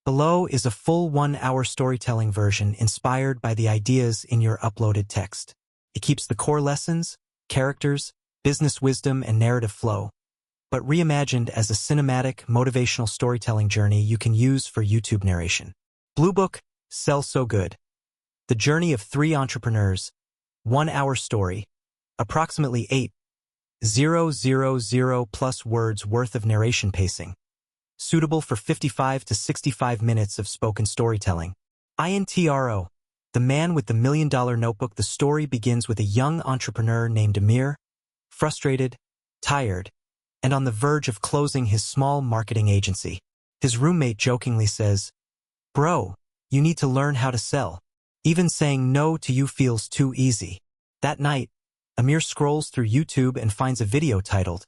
Below is a full 1-hour storytelling version inspired by the ideas in your uploaded text. It keeps the core lessons, characters, business wisdom, and narrative flow, but reimagined as a cinematic, motivational storytelling journey you can use for YouTube narration. Blue Book, Sell So Good. The journey of 3 entrepreneurs, 1-hour story, approximately 8,000 plus words worth of narration pacing, suitable for 55 to 65 minutes of spoken storytelling. Intro. The Man with the $1 Million Notebook. The story begins with a young entrepreneur named Amir, frustrated, tired, and on the verge of closing his small marketing agency. His roommate jokingly says, "Bro, you need to learn how to sell. Even saying no to you feels too easy." That night, Amir scrolls through YouTube and finds a video titled,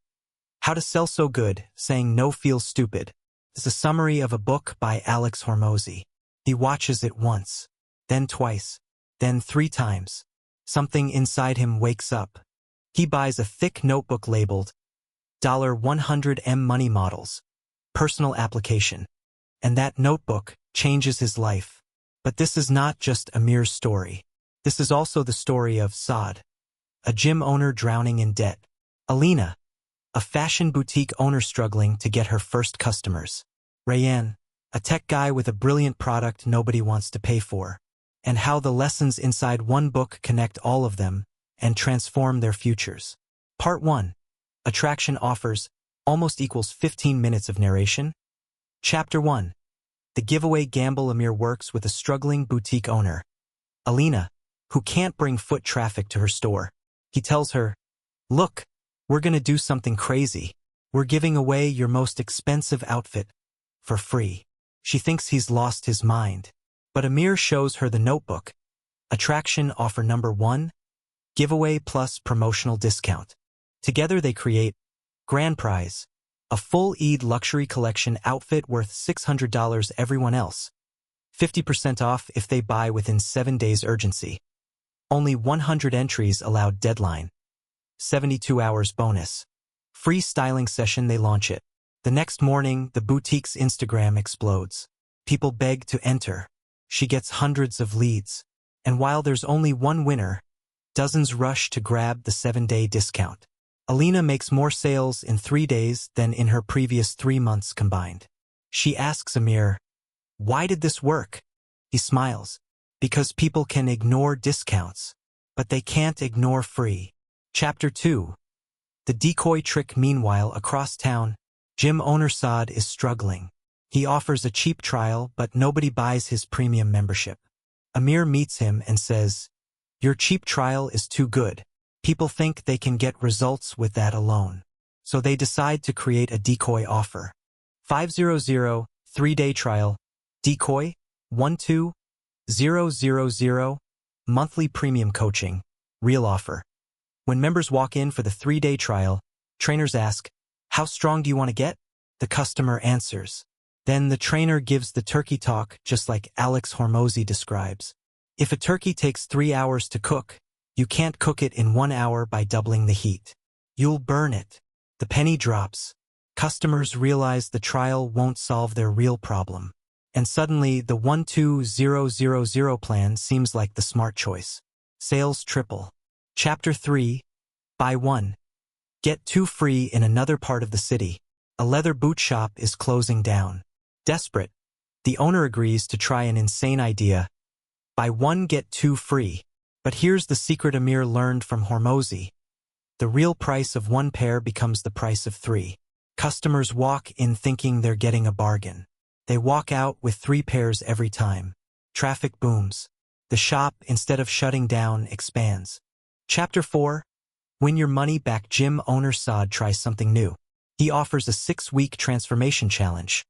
"How to Sell So Good, Saying No Feels Stupid." It's a summary of a book by Alex Hormozi. He watches it once, then twice, then 3 times. Something inside him wakes up. He buys a thick notebook labeled $100M Money Models, Personal Application, and that notebook changes his life. But this is not just Amir's story. This is also the story of Saad, a gym owner drowning in debt; Alina, a fashion boutique owner struggling to get her first customers; Rayan, a tech guy with a brilliant product nobody wants to pay for; and how the lessons inside one book connect all of them and transform their futures. Part 1. Attraction Offers, almost equals 15 minutes of narration. Chapter 1. The Giveaway Gamble. Amir works with a struggling boutique owner, Alina, who can't bring foot traffic to her store. He tells her, "Look, we're gonna do something crazy. We're giving away your most expensive outfit for free." She thinks he's lost his mind, but Amir shows her the notebook. Attraction Offer Number 1, Giveaway plus Promotional Discount. Together they create Grand Prize, a full Eid luxury collection outfit worth $600. Everyone else, 50% off if they buy within 7 days. Urgency. Only 100 entries allowed. Deadline. 72 hours bonus. Free styling session. They launch it. The next morning, the boutique's Instagram explodes. People beg to enter. She gets hundreds of leads. And while there's only one winner, dozens rush to grab the 7-day discount. Alina makes more sales in 3 days than in her previous 3 months combined. She asks Amir, "Why did this work?" He smiles. "Because people can ignore discounts, but they can't ignore free." Chapter 2. The Decoy Trick. Meanwhile, across town, gym owner Saad is struggling. He offers a cheap trial, but nobody buys his premium membership. Amir meets him and says, "Your cheap trial is too good. People think they can get results with that alone." So they decide to create a decoy offer. 500, 3-day trial. Decoy, 12,000, monthly premium coaching, real offer. When members walk in for the 3-day trial, trainers ask, "How strong do you want to get?" The customer answers. Then the trainer gives the turkey talk, just like Alex Hormozi describes. If a turkey takes 3 hours to cook, you can't cook it in 1 hour by doubling the heat. You'll burn it. The penny drops. Customers realize the trial won't solve their real problem. And suddenly, the 12,000 plan seems like the smart choice. Sales triple. Chapter 3. Buy 1, get 2 free. In another part of the city, a leather boot shop is closing down. Desperate, the owner agrees to try an insane idea. Buy 1, get 2 free. But here's the secret Amir learned from Hormozi. The real price of 1 pair becomes the price of 3. Customers walk in thinking they're getting a bargain. They walk out with 3 pairs every time. Traffic booms. The shop, instead of shutting down, expands. Chapter 4. Win Your Money Back. Gym owner Saad tries something new. He offers a 6-week transformation challenge.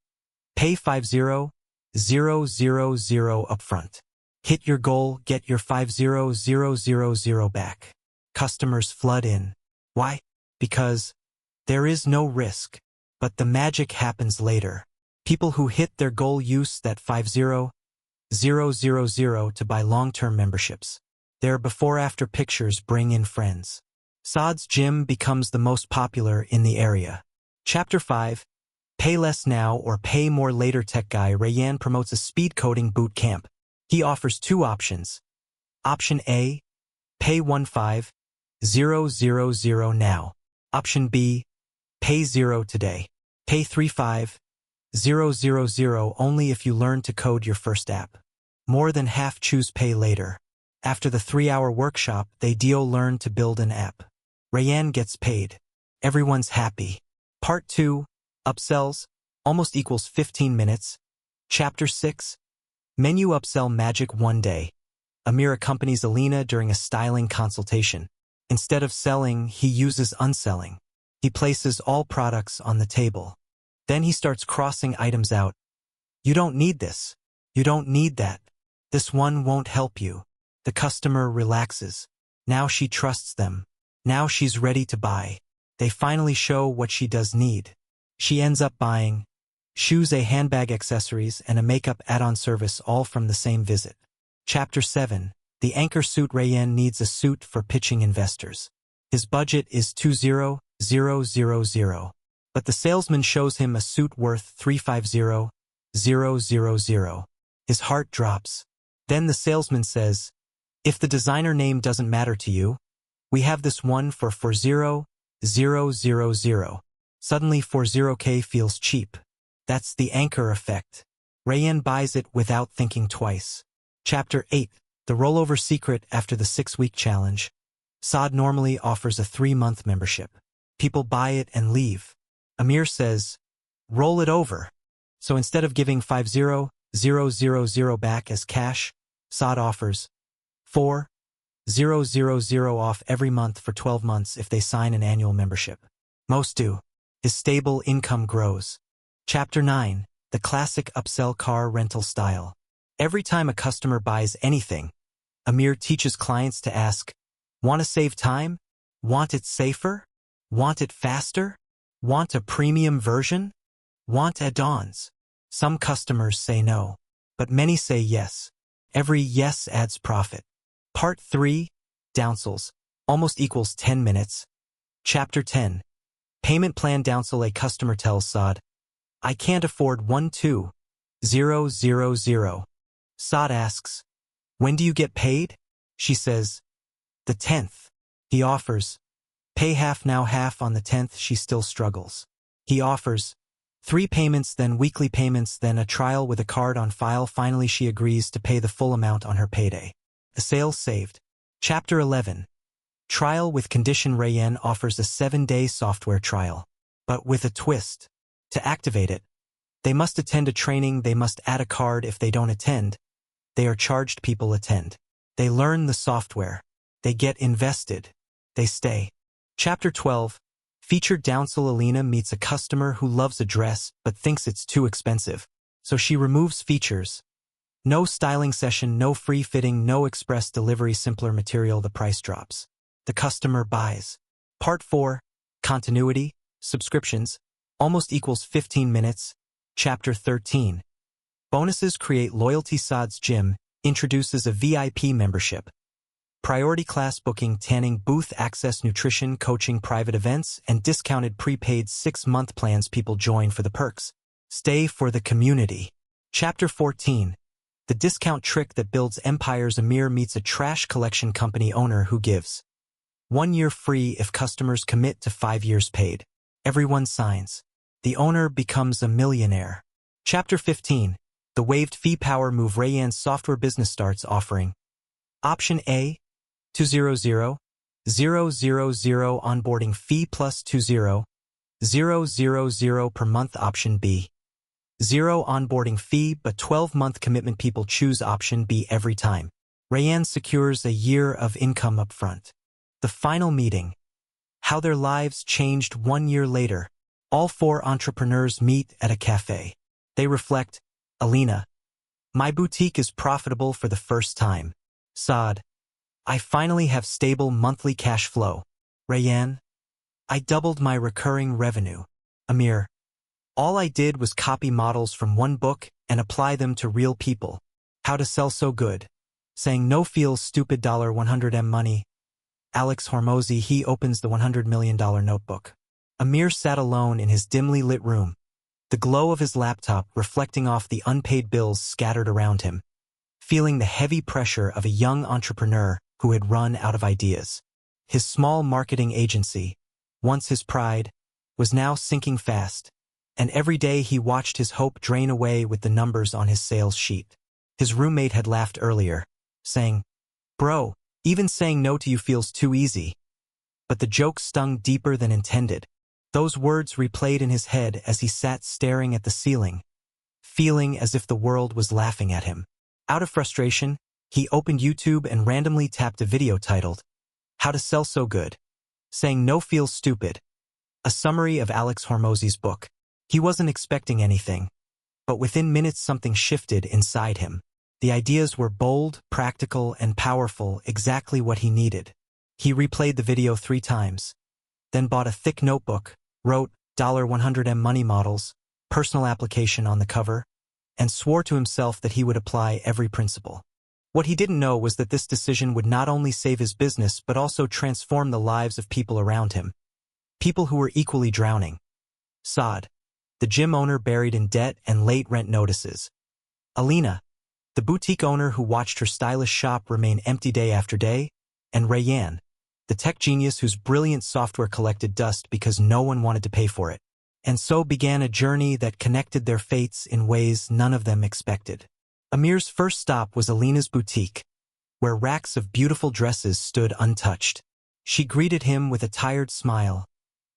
Pay $5,000 upfront. Hit your goal, get your $5,000 back. Customers flood in. Why? Because there is no risk. But the magic happens later. People who hit their goal use that $5,000 to buy long-term memberships. Their before-after pictures bring in friends. Saad's gym becomes the most popular in the area. Chapter 5. Pay less now or pay more later. Tech guy Rayyan promotes a speed coding boot camp. He offers two options. Option A, pay 15,000 now. Option B, pay 0 today. Pay 35,000 only if you learn to code your first app. More than half choose pay later. After the 3-hour workshop, they learn to build an app. Rayyan gets paid. Everyone's happy. Part 2, upsells, almost equals 15 minutes. Chapter 6, menu upsell magic. One day, Amir accompanies Alina during a styling consultation. Instead of selling, he uses unselling. He places all products on the table. Then he starts crossing items out. You don't need this. You don't need that. This one won't help you. The customer relaxes. Now she trusts them. Now she's ready to buy. They finally show what she does need. She ends up buying shoes, a handbag, accessories, and a makeup add-on service, all from the same visit. Chapter 7, the anchor suit. Rayyan needs a suit for pitching investors. His budget is 20,000, but the salesman shows him a suit worth 350,000. His heart drops. Then the salesman says, if the designer name doesn't matter to you, we have this one for 40,000. Suddenly 40K feels cheap. That's the anchor effect. Rayyan buys it without thinking twice. Chapter 8, the rollover secret. After the 6-week challenge, Saad normally offers a 3-month membership. People buy it and leave. Amir says, roll it over. So instead of giving 50,000 back as cash, Saad offers 4,000 off every month for 12 months if they sign an annual membership. Most do. His stable income grows. Chapter 9, the classic upsell car rental style. Every time a customer buys anything, Amir teaches clients to ask, want to save time? Want it safer? Want it faster? Want a premium version? Want add-ons? Some customers say no, but many say yes. Every yes adds profit. Part 3, downsells, almost equals 10 minutes. Chapter 10, payment plan downsell. A customer tells Saad, I can't afford 12,000. Saad asks, when do you get paid? She says, the 10th. He offers, pay half now, half on the 10th. She still struggles. He offers 3 payments, then weekly payments, then a trial with a card on file. Finally, she agrees to pay the full amount on her payday. The sale saved. Chapter 11, trial with condition. Rayyan offers a 7-day software trial, but with a twist. To activate it, they must attend a training. They must add a card. If they don't attend, they are charged. People attend. They learn the software. They get invested. They stay. Chapter 12, featured downsell. Alina meets a customer who loves a dress but thinks it's too expensive. So she removes features. No styling session, no free fitting, no express delivery, simpler material. The price drops. The customer buys. Part 4, continuity, subscriptions, almost equals 15 minutes. Chapter 13, bonuses create loyalty. Saad's gym introduces a VIP membership. Priority class booking, tanning booth access, nutrition, coaching, private events, and discounted prepaid 6-month plans. People join for the perks. Stay for the community. Chapter 14, the discount trick that builds empires. Amir meets a trash collection company owner who gives 1 year free if customers commit to 5 years paid. Everyone signs. The owner becomes a millionaire. Chapter 15, the waived fee power move. Rayyan's software business starts offering option A, 200,000 onboarding fee plus 20,000 per month. Option B, 0 onboarding fee but 12-month commitment. People choose option B every time. Rayyan secures a year of income up front. The final meeting, how their lives changed 1 year later. All 4 entrepreneurs meet at a cafe. They reflect. Alina, my boutique is profitable for the first time. Saad, I finally have stable monthly cash flow. Rayyan, I doubled my recurring revenue. Amir, all I did was copy models from one book and apply them to real people. How to sell so good. Saying no feels stupid. $100M money. Alex Hormozy, he opens the $100 million notebook. Amir sat alone in his dimly lit room. the glow of his laptop reflecting off the unpaid bills scattered around him, feeling the heavy pressure of a young entrepreneur who had run out of ideas. His small marketing agency, once his pride, was now sinking fast, and every day he watched his hope drain away with the numbers on his sales sheet. His roommate had laughed earlier, saying, "Bro, even saying no to you feels too easy." But the joke stung deeper than intended. Those words replayed in his head as he sat staring at the ceiling, feeling as if the world was laughing at him. Out of frustration, he opened YouTube and randomly tapped a video titled, "How to Sell So Good. Saying No Feels Stupid," a summary of Alex Hormozi's book. He wasn't expecting anything, but within minutes something shifted inside him. The ideas were bold, practical, and powerful, exactly what he needed. He replayed the video 3 times, then bought a thick notebook, wrote $100M money models, personal application on the cover, and swore to himself that he would apply every principle. What he didn't know was that this decision would not only save his business but also transform the lives of people around him. People who were equally drowning. Saad, the gym owner buried in debt and late rent notices. Alina, the boutique owner who watched her stylish shop remain empty day after day. And Rayyan, the tech genius whose brilliant software collected dust because no one wanted to pay for it. And so began a journey that connected their fates in ways none of them expected. Amir's first stop was Alina's boutique, where racks of beautiful dresses stood untouched. She greeted him with a tired smile,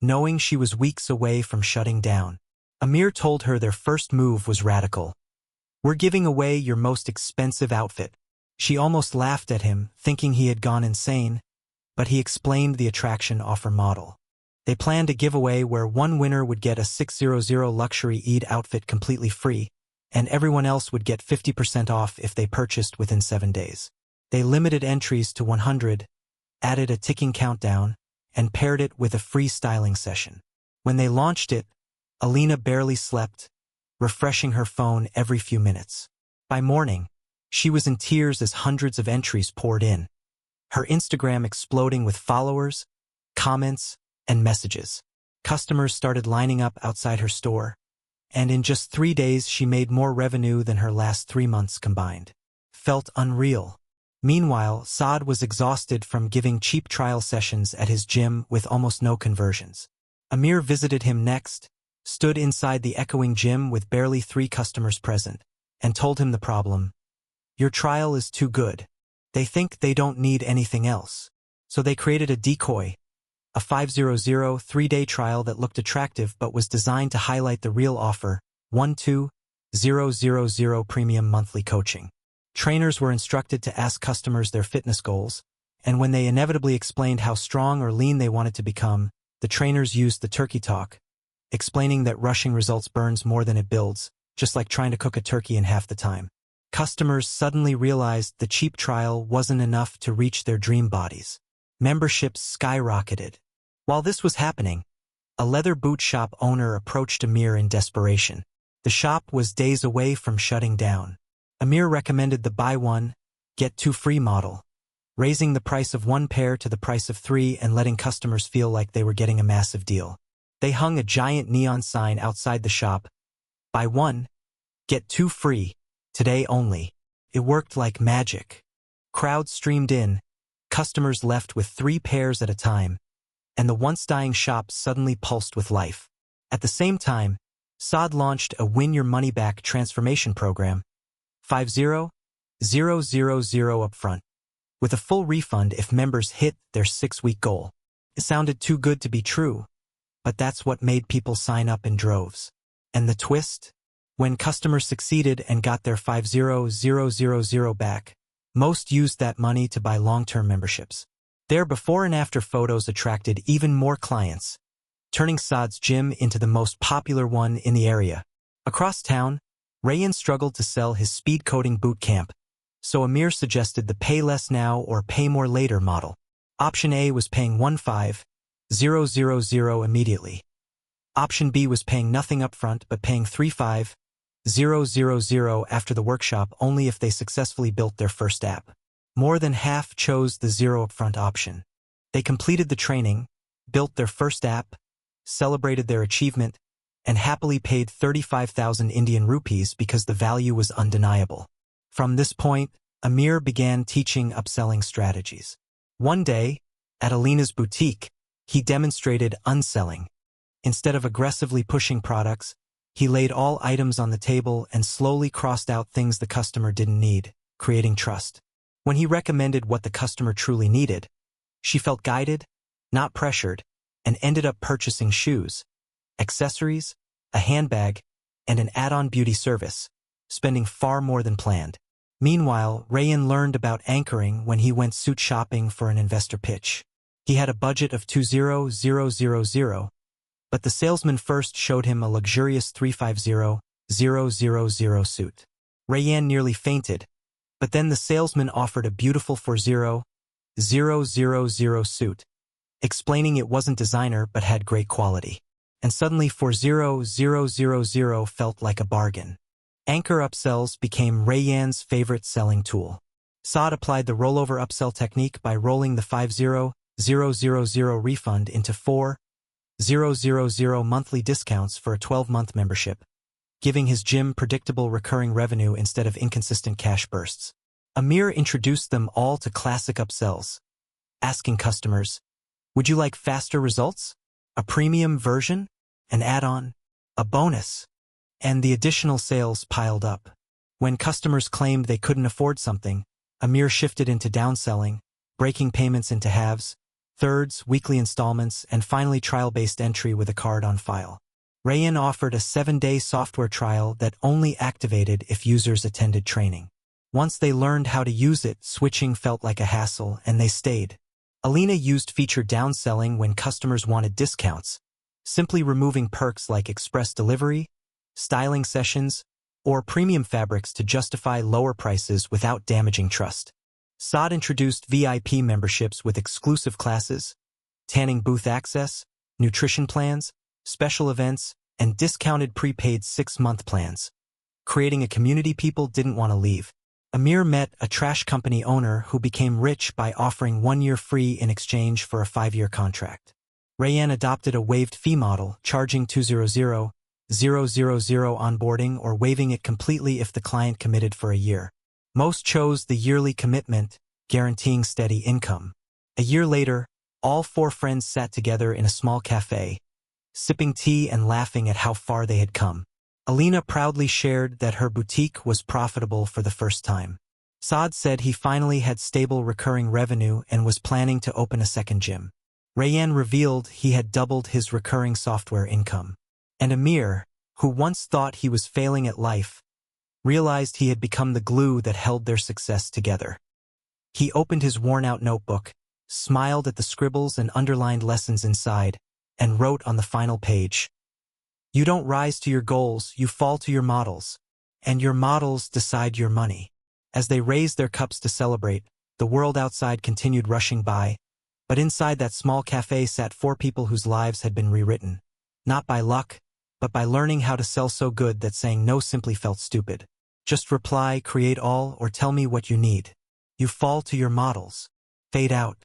knowing she was weeks away from shutting down. Amir told her their first move was radical. "We're giving away your most expensive outfit." She almost laughed at him, thinking he had gone insane, but he explained the attraction offer model. They planned a giveaway where one winner would get a 600 luxury Eid outfit completely free, and everyone else would get 50% off if they purchased within 7 days. They limited entries to 100, added a ticking countdown, and paired it with a free styling session. When they launched it, Alina barely slept, refreshing her phone every few minutes. By morning, she was in tears as hundreds of entries poured in, her Instagram exploding with followers, comments, and messages. Customers started lining up outside her store, and in just 3 days she made more revenue than her last 3 months combined. Felt unreal. Meanwhile, Saad was exhausted from giving cheap trial sessions at his gym with almost no conversions. Amir visited him next, stood inside the echoing gym with barely 3 customers present, and told him the problem. "Your trial is too good. They think they don't need anything else." So they created a decoy, a 500 3-day trial that looked attractive but was designed to highlight the real offer, 12,000 premium monthly coaching. Trainers were instructed to ask customers their fitness goals, and when they inevitably explained how strong or lean they wanted to become, the trainers used the turkey talk, explaining that rushing results burns more than it builds, just like trying to cook a turkey in half the time. Customers suddenly realized the cheap trial wasn't enough to reach their dream bodies. Memberships skyrocketed. While this was happening, a leather boot shop owner approached Amir in desperation. The shop was days away from shutting down. Amir recommended the buy one, get 2 free model, raising the price of 1 pair to the price of 3 and letting customers feel like they were getting a massive deal. They hung a giant neon sign outside the shop, "Buy 1, get 2 free, today only." It worked like magic. Crowds streamed in, customers left with 3 pairs at a time, and the once-dying shop suddenly pulsed with life. At the same time, Saad launched a win-your-money-back transformation program, 50,000 upfront, with a full refund if members hit their 6-week goal. It sounded too good to be true, but that's what made people sign up in droves. And the twist? When customers succeeded and got their 50,000 back, most used that money to buy long-term memberships. Their before and after photos attracted even more clients, turning Saad's gym into the most popular one in the area. Across town, Rayyan struggled to sell his speed coding boot camp, so Amir suggested the pay less now or pay more later model. Option A was paying 15,000 immediately. Option B was paying nothing upfront but paying 35,000 after the workshop only if they successfully built their first app. More than half chose the 0 upfront option. They completed the training, built their first app, celebrated their achievement, and happily paid 35,000 Indian rupees because the value was undeniable. From this point, Amir began teaching upselling strategies. One day, at Alina's boutique, he demonstrated unselling. Instead of aggressively pushing products, he laid all items on the table and slowly crossed out things the customer didn't need, creating trust. When he recommended what the customer truly needed, she felt guided, not pressured, and ended up purchasing shoes, accessories, a handbag, and an add-on beauty service, spending far more than planned. Meanwhile, Rayan learned about anchoring when he went suit shopping for an investor pitch. He had a budget of 200,000, but the salesman first showed him a luxurious 350,000 suit. Rayan nearly fainted, but then the salesman offered a beautiful 40,000 suit, explaining it wasn't designer but had great quality. And suddenly 40,000 felt like a bargain. Anchor upsells became Rayan's favorite selling tool. Saad applied the rollover upsell technique by rolling the 50,000 refund into 4,000 monthly discounts for a 12-month membership, giving his gym predictable recurring revenue instead of inconsistent cash bursts. Amir introduced them all to classic upsells, asking customers, "Would you like faster results? A premium version? An add-on? A bonus?" And the additional sales piled up. When customers claimed they couldn't afford something, Amir shifted into downselling, breaking payments into halves, thirds, weekly installments, and finally trial-based entry with a card on file. Rayan offered a 7-day software trial that only activated if users attended training. Once they learned how to use it, switching felt like a hassle, and they stayed. Alina used feature downselling when customers wanted discounts, simply removing perks like express delivery, styling sessions, or premium fabrics to justify lower prices without damaging trust. Saad introduced VIP memberships with exclusive classes, tanning booth access, nutrition plans, special events, and discounted prepaid 6-month plans, creating a community people didn't want to leave. Amir met a trash company owner who became rich by offering 1 year free in exchange for a 5-year contract. Rayan adopted a waived fee model, charging 200,000 onboarding or waiving it completely if the client committed for a year. Most chose the yearly commitment, guaranteeing steady income. A year later, all 4 friends sat together in a small cafe, sipping tea and laughing at how far they had come. Alina proudly shared that her boutique was profitable for the first time. Saad said he finally had stable recurring revenue and was planning to open a second gym. Rayan revealed he had doubled his recurring software income. And Amir, who once thought he was failing at life, realized he had become the glue that held their success together. He opened his worn-out notebook, smiled at the scribbles and underlined lessons inside, and wrote on the final page, "You don't rise to your goals, you fall to your models, and your models decide your money." As they raised their cups to celebrate, the world outside continued rushing by, but inside that small cafe sat 4 people whose lives had been rewritten, not by luck, but by learning how to sell so good that saying no simply felt stupid. Just reply, create all, or tell me what you need. You fall to your models. Fade out.